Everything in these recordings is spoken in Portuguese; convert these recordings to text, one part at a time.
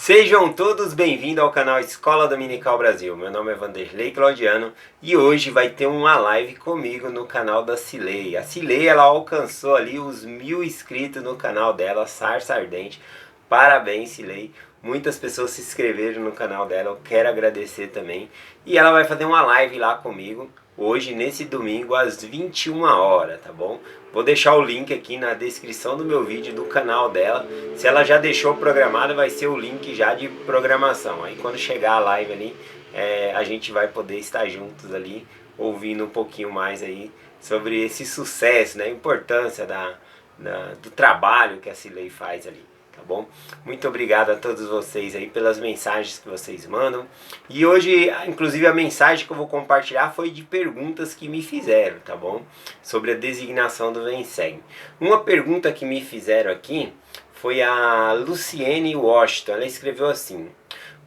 Sejam todos bem-vindos ao canal Escola Dominical Brasil. Meu nome é Vanderlei Claudiano e hoje vai ter uma live comigo no canal da Cilei. A Cilei, ela alcançou ali os 1000 inscritos no canal dela, Sarça Ardente. Parabéns, Cilei. Muitas pessoas se inscreveram no canal dela, eu quero agradecer também. E ela vai fazer uma live lá comigo hoje, nesse domingo, às 21 horas, tá bom? Vou deixar o link aqui na descrição do meu vídeo do canal dela. Se ela já deixou programado, vai ser o link já de programação. Aí quando chegar a live ali, a gente vai poder estar juntos ali, ouvindo um pouquinho mais aí sobre esse sucesso, né? A importância do trabalho que a Cilei faz ali. Tá bom? Muito obrigado a todos vocês aí pelas mensagens que vocês mandam. E hoje, inclusive, a mensagem que eu vou compartilhar foi de perguntas que me fizeram, tá bom? Sobre a designação do Vem Segue. Uma pergunta que me fizeram aqui foi a Luciene Washington. Ela escreveu assim: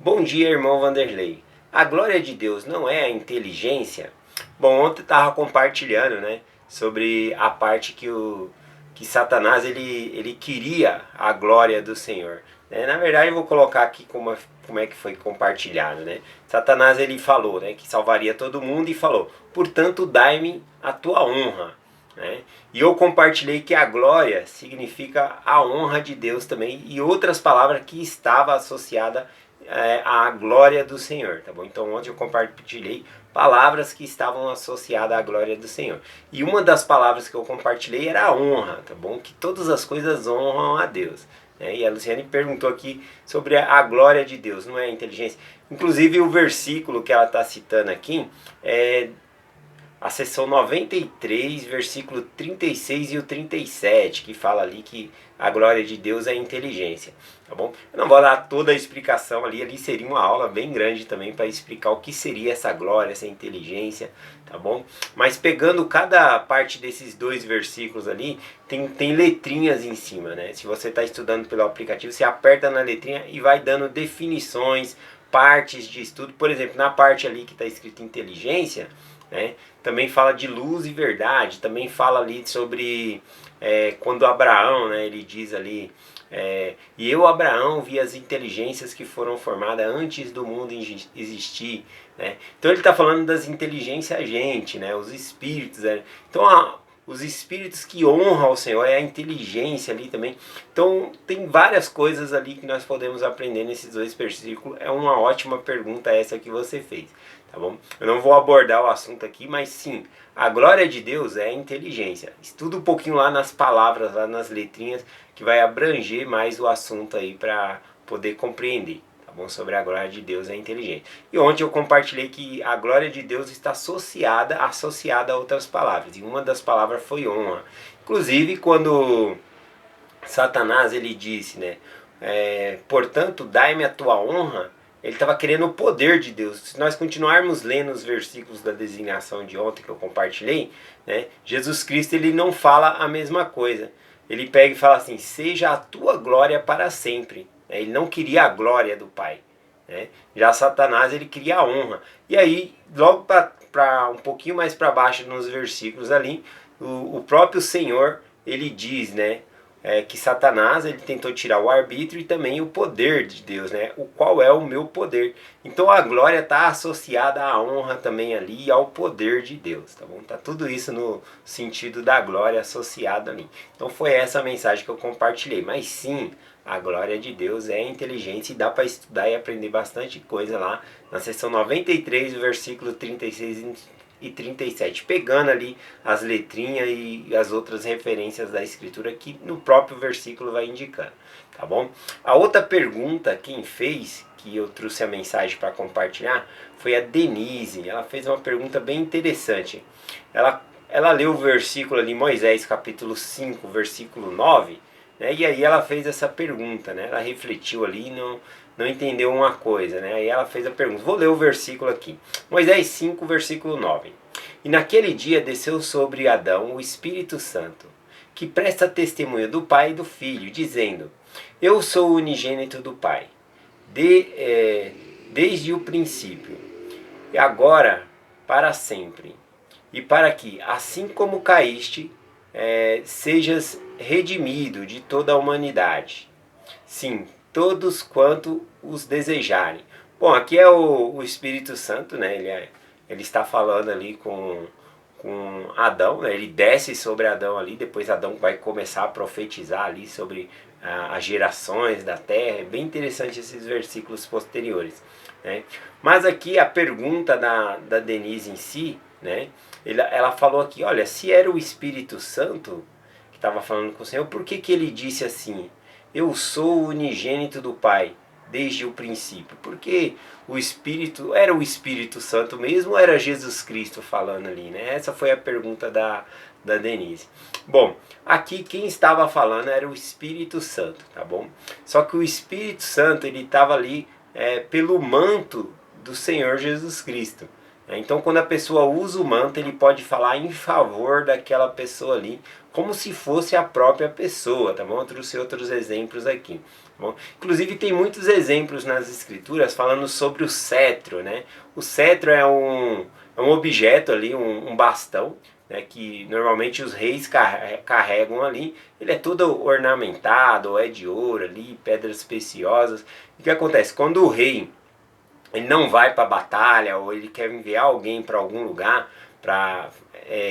Bom dia, irmão Vanderlei. A glória de Deus não é a inteligência? Bom, ontem eu estava compartilhando, né, sobre a parte que Satanás ele queria a glória do Senhor. Na verdade, eu vou colocar aqui como é que foi compartilhado. Né? Satanás ele falou, né, que salvaria todo mundo e falou: portanto, dai-me a tua honra. Né? E eu compartilhei que a glória significa a honra de Deus também, e outras palavras que estava associada à glória do Senhor. Tá bom? Então ontem eu compartilhei palavras que estavam associadas à glória do Senhor. E uma das palavras que eu compartilhei era a honra, tá bom? Que todas as coisas honram a Deus. E a Luciane perguntou aqui sobre a glória de Deus, não é a inteligência. Inclusive o versículo que ela está citando aqui é a seção 93, versículo 36 e o 37, que fala ali que a glória de Deus é a inteligência, tá bom? Eu não vou dar toda a explicação ali seria uma aula bem grande também para explicar o que seria essa glória, essa inteligência, tá bom? Mas pegando cada parte desses dois versículos ali, tem letrinhas em cima, né? Se você está estudando pelo aplicativo, você aperta na letrinha e vai dando definições, partes de estudo. Por exemplo, na parte ali que está escrito inteligência, né? Também fala de luz e verdade, também fala ali sobre quando Abraão, né, ele diz ali, e eu, Abraão, vi as inteligências que foram formadas antes do mundo existir. Né? Então ele está falando das inteligências agentes, né, os espíritos. Né? Então os espíritos que honram ao Senhor é a inteligência ali também. Então tem várias coisas ali que nós podemos aprender nesses dois versículos. É uma ótima pergunta essa que você fez. Tá bom? Eu não vou abordar o assunto aqui, mas sim, a glória de Deus é a inteligência. Estuda um pouquinho lá nas palavras, lá nas letrinhas, que vai abranger mais o assunto aí para poder compreender. Tá bom? Sobre a glória de Deus é a inteligência. E ontem eu compartilhei que a glória de Deus está associada a outras palavras. E uma das palavras foi honra. Inclusive quando Satanás ele disse, né? Portanto, dai-me a tua honra. Ele estava querendo o poder de Deus. Se nós continuarmos lendo os versículos da designação de ontem que eu compartilhei, né, Jesus Cristo ele não fala a mesma coisa. Ele pega e fala assim: seja a tua glória para sempre. Ele não queria a glória do Pai. Né? Já Satanás ele queria a honra. E aí, logo para um pouquinho mais para baixo nos versículos ali, o próprio Senhor ele diz, né? Que Satanás ele tentou tirar o arbítrio e também o poder de Deus, né? O qual é o meu poder. Então a glória está associada à honra também ali e ao poder de Deus, tá bom? Tá tudo isso no sentido da glória associada ali. Então foi essa a mensagem que eu compartilhei. Mas sim, a glória de Deus é inteligente e dá para estudar e aprender bastante coisa lá na seção 93, versículo 36 e 37, pegando ali as letrinhas e as outras referências da escritura que no próprio versículo vai indicando, tá bom? A outra pergunta, quem fez, que eu trouxe a mensagem para compartilhar, foi a Denise. Ela fez uma pergunta bem interessante. Ela leu o versículo ali, Moisés capítulo 5, versículo 9, né? E aí ela fez essa pergunta, né? Ela refletiu ali e não entendeu uma coisa, né? Aí ela fez a pergunta. Vou ler o versículo aqui. Moisés 5, versículo 9. E naquele dia desceu sobre Adão o Espírito Santo, que presta testemunho do Pai e do Filho, dizendo: eu sou o unigênito do Pai, desde o princípio, e agora para sempre. E para que, assim como caíste, sejas redimido de toda a humanidade. Sim, todos quanto os desejarem. Bom, aqui é o Espírito Santo, né? Ele está falando ali com Adão, né? Ele desce sobre Adão ali, depois Adão vai começar a profetizar ali sobre as gerações da terra. É bem interessante esses versículos posteriores, né? Mas aqui a pergunta da Denise em si, né? Ela falou aqui, olha, se era o Espírito Santo que estava falando com o Senhor, por que ele disse assim, eu sou o unigênito do Pai desde o princípio? Porque o Espírito, era o Espírito Santo mesmo ou era Jesus Cristo falando ali, né? Essa foi a pergunta da Denise. Bom, aqui quem estava falando era o Espírito Santo, tá bom? Só que o Espírito Santo, ele estava ali pelo manto do Senhor Jesus Cristo. Então, quando a pessoa usa o manto, ele pode falar em favor daquela pessoa ali, como se fosse a própria pessoa, tá bom? Eu trouxe outros exemplos aqui. Bom, inclusive tem muitos exemplos nas escrituras falando sobre o cetro, né? O cetro é um objeto ali, um bastão, né, que normalmente os reis carregam ali. Ele é todo ornamentado, é de ouro ali, pedras preciosas. O que acontece? Quando o rei ele não vai para a batalha ou ele quer enviar alguém para algum lugar para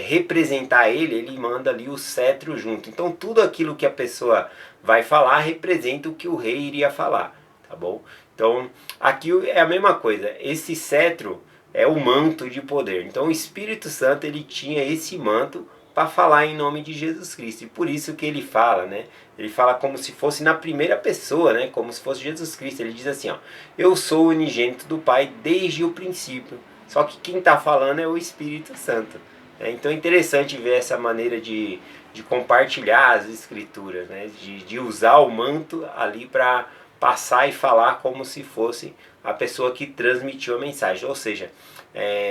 representar ele manda ali o cetro junto. Então tudo aquilo que a pessoa vai falar representa o que o rei iria falar, tá bom? Então aqui é a mesma coisa, esse cetro é o manto de poder. Então o Espírito Santo ele tinha esse manto para falar em nome de Jesus Cristo. E por isso que ele fala, né? Ele fala como se fosse na primeira pessoa, né? Como se fosse Jesus Cristo. Ele diz assim, ó, eu sou o unigênito do Pai desde o princípio. Só que quem está falando é o Espírito Santo. Então é interessante ver essa maneira de compartilhar as escrituras, né? De usar o manto ali para passar e falar como se fosse a pessoa que transmitiu a mensagem. Ou seja,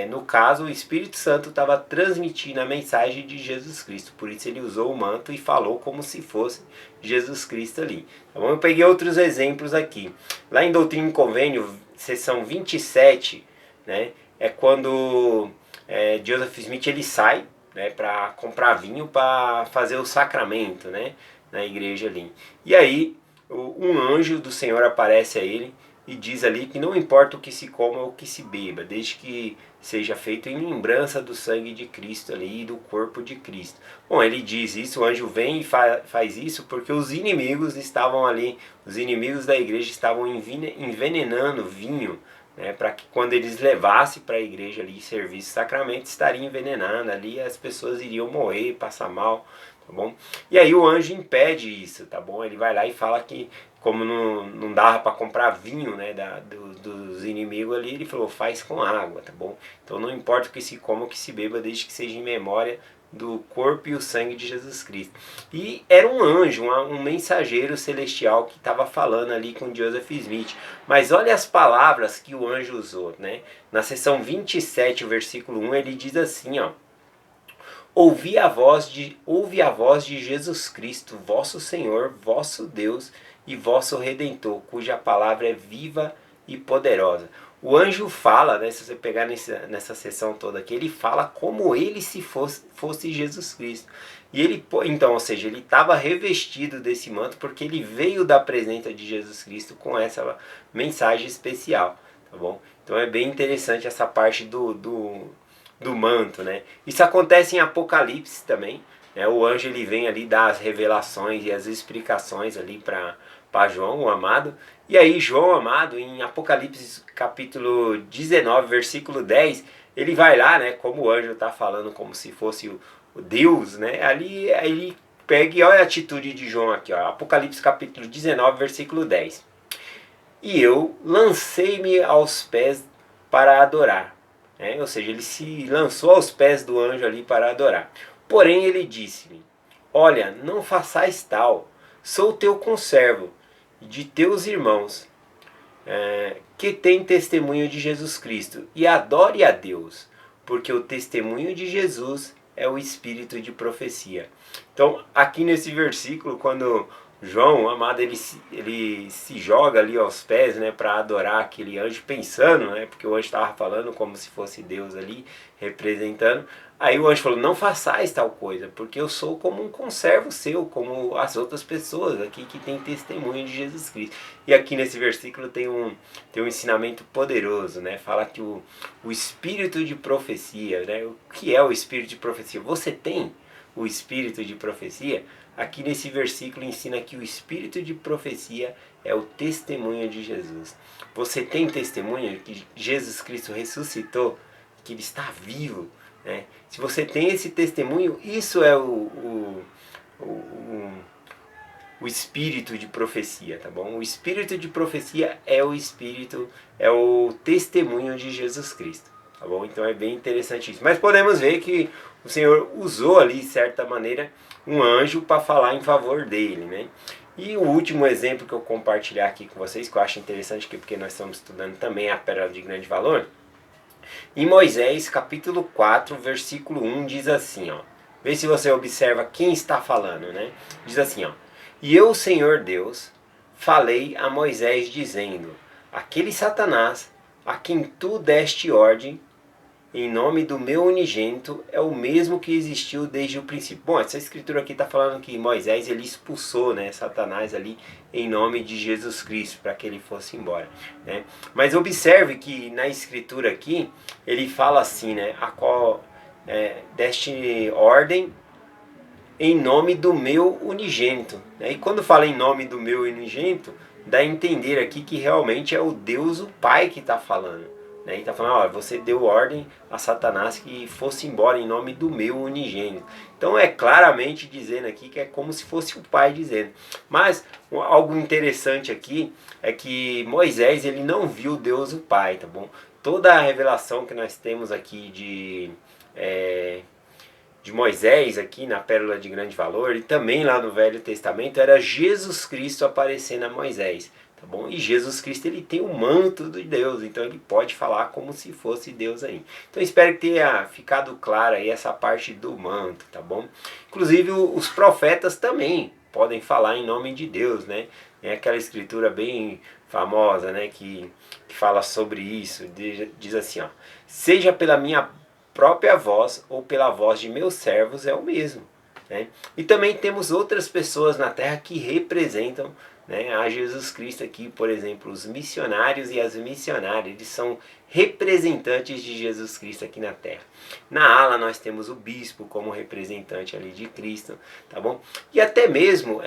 no caso o Espírito Santo estava transmitindo a mensagem de Jesus Cristo. Por isso ele usou o manto e falou como se fosse Jesus Cristo ali. Então eu peguei outros exemplos aqui. Lá em Doutrina e Convênio, seção 27, né, é quando Joseph Smith ele sai, né, para comprar vinho para fazer o sacramento, né, na igreja ali. E aí um anjo do Senhor aparece a ele e diz ali que não importa o que se coma ou o que se beba, desde que seja feito em lembrança do sangue de Cristo ali e do corpo de Cristo. Bom, ele diz isso, o anjo vem e faz isso porque os inimigos estavam ali, os inimigos da igreja estavam envenenando vinho, né, para que quando eles levassem para a igreja ali serviço sacramento, estaria envenenando ali, as pessoas iriam morrer, passar mal, tá bom? E aí o anjo impede isso, tá bom? Ele vai lá e fala que como não dava para comprar vinho, né, dos inimigos ali, ele falou, faz com água, tá bom? Então não importa o que se coma ou que se beba, desde que seja em memória do corpo e o sangue de Jesus Cristo. E era um anjo, um mensageiro celestial que estava falando ali com Joseph Smith. Mas olha as palavras que o anjo usou, né? Na seção 27, o versículo 1, ele diz assim, ó, ouve a voz de Jesus Cristo, vosso Senhor, vosso Deus e vosso Redentor, cuja palavra é viva e poderosa. O anjo fala, né, se você pegar nessa sessão toda aqui, ele fala como ele se fosse Jesus Cristo. E ele, então, ou seja, ele estava revestido desse manto porque ele veio da presença de Jesus Cristo com essa mensagem especial, tá bom? Então é bem interessante essa parte do manto, né? Isso acontece em Apocalipse também, né? O anjo ele vem ali dar as revelações e as explicações ali para João, o amado. E aí João, amado, em Apocalipse capítulo 19, versículo 10, ele vai lá, né? Como o anjo está falando como se fosse o Deus, né? Ali ele pega e olha a atitude de João aqui, ó. Apocalipse capítulo 19, versículo 10. E eu lancei-me aos pés para adorar. Ou seja, ele se lançou aos pés do anjo ali para adorar. Porém ele disse-me, olha, não façais tal, sou teu conservo, de teus irmãos, que tem testemunho de Jesus Cristo, e adore a Deus, porque o testemunho de Jesus é o espírito de profecia. Então, aqui nesse versículo, quando João, amado, ele se joga ali aos pés, né, para adorar aquele anjo, pensando, né, porque o anjo estava falando como se fosse Deus ali, representando. Aí o anjo falou, não façais tal coisa, porque eu sou como um conservo seu, como as outras pessoas aqui que têm testemunho de Jesus Cristo. E aqui nesse versículo tem um ensinamento poderoso, né, fala que o espírito de profecia, né, o que é o espírito de profecia? Você tem o espírito de profecia? Aqui nesse versículo ensina que o espírito de profecia é o testemunho de Jesus. Você tem testemunho que Jesus Cristo ressuscitou, que Ele está vivo, né? Se você tem esse testemunho, isso é o, o espírito de profecia, tá bom? O espírito de profecia é o espírito, é o testemunho de Jesus Cristo, tá bom? Então é bem interessante isso. Mas podemos ver que o Senhor usou ali, de certa maneira, um anjo para falar em favor dele, né? E o último exemplo que eu compartilhar aqui com vocês, que eu acho interessante, porque nós estamos estudando também a pérola de grande valor, em Moisés, capítulo 4, versículo 1, diz assim, ó. Vê se você observa quem está falando, né? Diz assim, ó. E eu, Senhor Deus, falei a Moisés dizendo, aquele Satanás, a quem tu deste ordem, em nome do meu unigênito, é o mesmo que existiu desde o princípio. Bom, essa escritura aqui está falando que Moisés ele expulsou, né, Satanás ali em nome de Jesus Cristo, para que ele fosse embora, né? Mas observe que na escritura aqui, ele fala assim, né, a qual deste ordem em nome do meu unigênito, né? E quando fala em nome do meu unigênito, dá a entender aqui que realmente é o Deus, o Pai, que está falando. Né? E está falando, ó, você deu ordem a Satanás que fosse embora em nome do meu unigênito. Então é claramente dizendo aqui que é como se fosse o Pai dizendo. Mas algo interessante aqui é que Moisés ele não viu Deus o Pai, tá bom? Toda a revelação que nós temos aqui de Moisés aqui na Pérola de Grande Valor e também lá no Velho Testamento era Jesus Cristo aparecendo a Moisés, tá bom? E Jesus Cristo ele tem o manto de Deus, então ele pode falar como se fosse Deus aí. Então espero que tenha ficado clara aí essa parte do manto, tá bom? Inclusive os profetas também podem falar em nome de Deus, né? É aquela escritura bem famosa, né, que fala sobre isso, diz assim, ó: seja pela minha própria voz ou pela voz de meus servos é o mesmo, né? E também temos outras pessoas na terra que representam, né, a Jesus Cristo aqui, por exemplo, os missionários e as missionárias, eles são representantes de Jesus Cristo aqui na terra. Na ala nós temos o bispo como representante ali de Cristo, tá bom? E até mesmo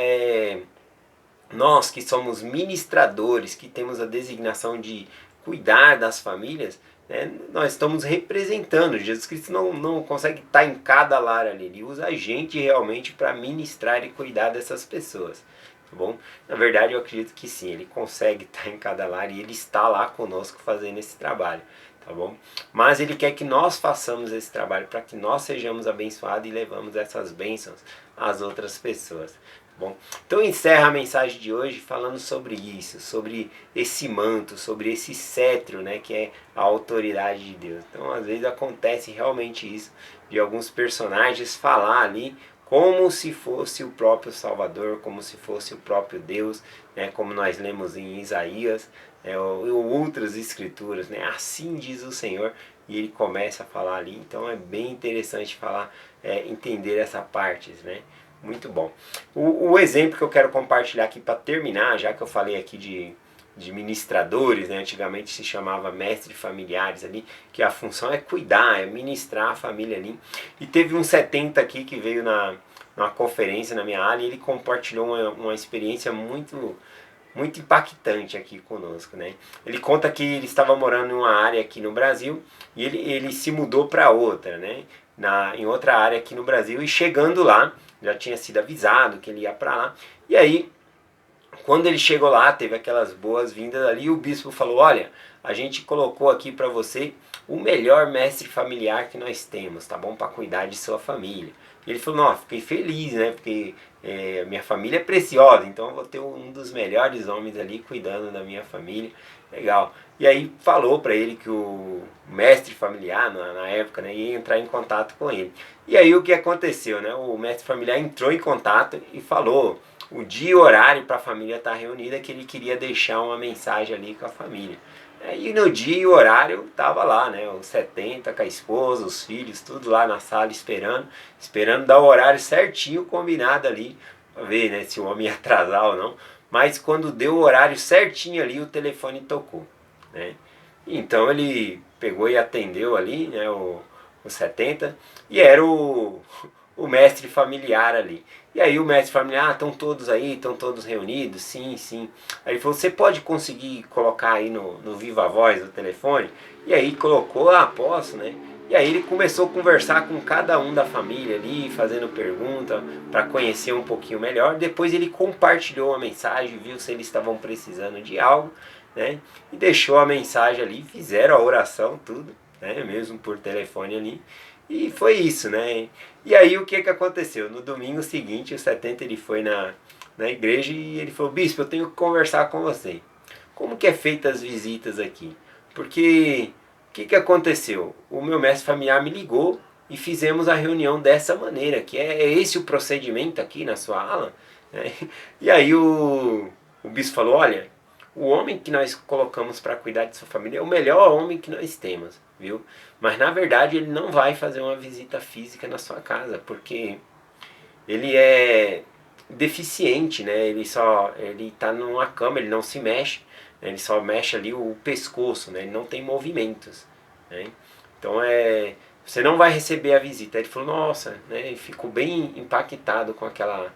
nós que somos ministradores, que temos a designação de cuidar das famílias, né, nós estamos representando. Jesus Cristo não consegue estar em cada lar ali, ele usa a gente realmente para ministrar e cuidar dessas pessoas. Tá bom? Na verdade eu acredito que sim, ele consegue estar em cada lar e ele está lá conosco fazendo esse trabalho. Tá bom? Mas ele quer que nós façamos esse trabalho para que nós sejamos abençoados e levamos essas bênçãos às outras pessoas. Bom, então encerra a mensagem de hoje falando sobre isso, sobre esse manto, sobre esse cetro, né, que é a autoridade de Deus. Então às vezes acontece realmente isso, de alguns personagens falar ali como se fosse o próprio Salvador, como se fosse o próprio Deus, né, como nós lemos em Isaías, ou outras escrituras, né, assim diz o Senhor, e ele começa a falar ali. Então é bem interessante falar, entender essa parte, né? Muito bom. O exemplo que eu quero compartilhar aqui para terminar, já que eu falei aqui de ministradores, né? Antigamente se chamava mestre familiares ali, que a função é cuidar, é ministrar a família ali. E teve um 70 aqui que veio numa conferência na minha área e ele compartilhou uma experiência muito impactante aqui conosco, né? Ele conta que ele estava morando em uma área aqui no Brasil e ele se mudou para outra, né? Em outra área aqui no Brasil, e chegando lá, já tinha sido avisado que ele ia para lá, e aí quando ele chegou lá, teve aquelas boas-vindas ali, e o bispo falou: olha, a gente colocou aqui para você o melhor mestre familiar que nós temos, tá bom? Para cuidar de sua família. E ele falou: não, fiquei feliz, né? Porque minha família é preciosa, então eu vou ter um dos melhores homens ali cuidando da minha família. Legal. E aí falou para ele que o mestre familiar, na época, né, ia entrar em contato com ele. E aí o que aconteceu, né? O mestre familiar entrou em contato e falou: o dia e horário para a família estar reunida, que ele queria deixar uma mensagem ali com a família. E no dia e horário tava lá, né, os 70 com a esposa, os filhos, tudo lá na sala esperando dar o horário certinho combinado ali, para ver, né, se o homem ia atrasar ou não. Mas quando deu o horário certinho ali, o telefone tocou, né? Então ele pegou e atendeu ali, né, o 70, e era o mestre familiar ali. E aí o mestre familiar, estão todos aí, estão todos reunidos? Sim, sim. Aí ele falou, você pode conseguir colocar aí no Viva Voz o telefone? E aí colocou, posso, né? E aí ele começou a conversar com cada um da família ali, fazendo pergunta para conhecer um pouquinho melhor. Depois ele compartilhou a mensagem, viu se eles estavam precisando de algo, né? E deixou a mensagem ali, fizeram a oração, tudo, né? Mesmo por telefone ali. E foi isso, né? E aí o que aconteceu? No domingo seguinte, o 70 ele foi na igreja e ele falou, bispo, eu tenho que conversar com você. Como que é feita as visitas aqui? Porque o que aconteceu? O meu mestre familiar me ligou e fizemos a reunião dessa maneira, que é esse o procedimento aqui na sua ala. Né? E aí o bispo falou, olha, o homem que nós colocamos para cuidar de sua família é o melhor homem que nós temos, viu? Mas na verdade ele não vai fazer uma visita física na sua casa, porque ele é deficiente, né? Ele tá numa cama, ele não se mexe, né? Ele só mexe ali o pescoço, né? Ele não tem movimentos, né? Então você não vai receber a visita. Ele falou, nossa, né? Ele ficou bem impactado com aquela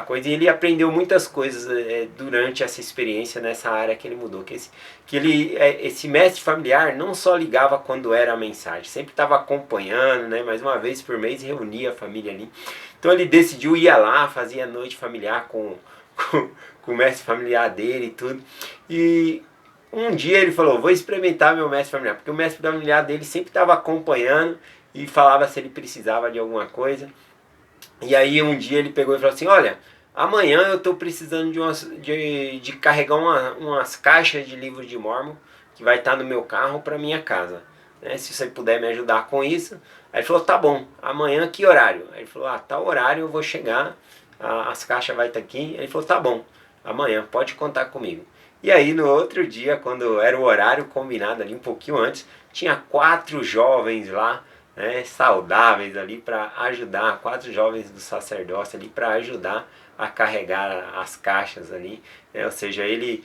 coisa, e ele aprendeu muitas coisas durante essa experiência nessa área que ele mudou, esse mestre familiar não só ligava quando era a mensagem, sempre estava acompanhando, né, mais uma vez por mês reunia a família ali. Então ele decidiu ir lá, fazia noite familiar com o mestre familiar dele e tudo, e um dia ele falou, vou experimentar meu mestre familiar, porque o mestre familiar dele sempre estava acompanhando e falava se ele precisava de alguma coisa. E aí um dia ele pegou e falou assim, olha, amanhã eu estou precisando de carregar umas caixas de livros de Mórmon que vai estar no meu carro para minha casa. Né? Se você puder me ajudar com isso. Aí ele falou, tá bom, amanhã que horário? Aí ele falou, tal horário eu vou chegar, as caixas vai estar aqui. Aí ele falou, tá bom, amanhã pode contar comigo. E aí no outro dia, quando era o horário combinado ali um pouquinho antes, tinha 4 jovens lá, né, saudáveis ali para ajudar, 4 jovens do sacerdócio ali para ajudar a carregar as caixas ali, né, ou seja, ele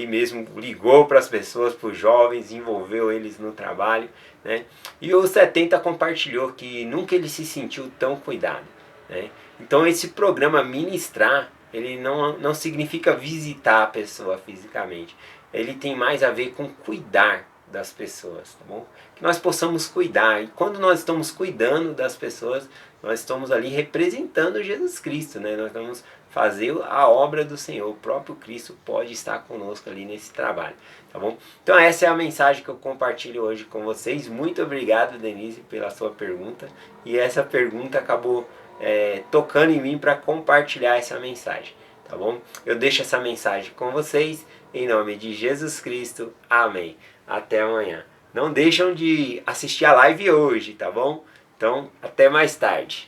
mesmo ligou para as pessoas, para os jovens, envolveu eles no trabalho, né, e o 70 compartilhou que nunca ele se sentiu tão cuidado, né. Então esse programa ministrar, ele não significa visitar a pessoa fisicamente, ele tem mais a ver com cuidar das pessoas, tá bom? Que nós possamos cuidar, e quando nós estamos cuidando das pessoas, nós estamos ali representando Jesus Cristo, né? Nós vamos fazer a obra do Senhor, o próprio Cristo pode estar conosco ali nesse trabalho, tá bom? Então essa é a mensagem que eu compartilho hoje com vocês. Muito obrigado, Denise, pela sua pergunta, e essa pergunta acabou tocando em mim para compartilhar essa mensagem, tá bom? Eu deixo essa mensagem com vocês, em nome de Jesus Cristo, amém. Até amanhã. Não deixam de assistir a live hoje, tá bom? Então, até mais tarde.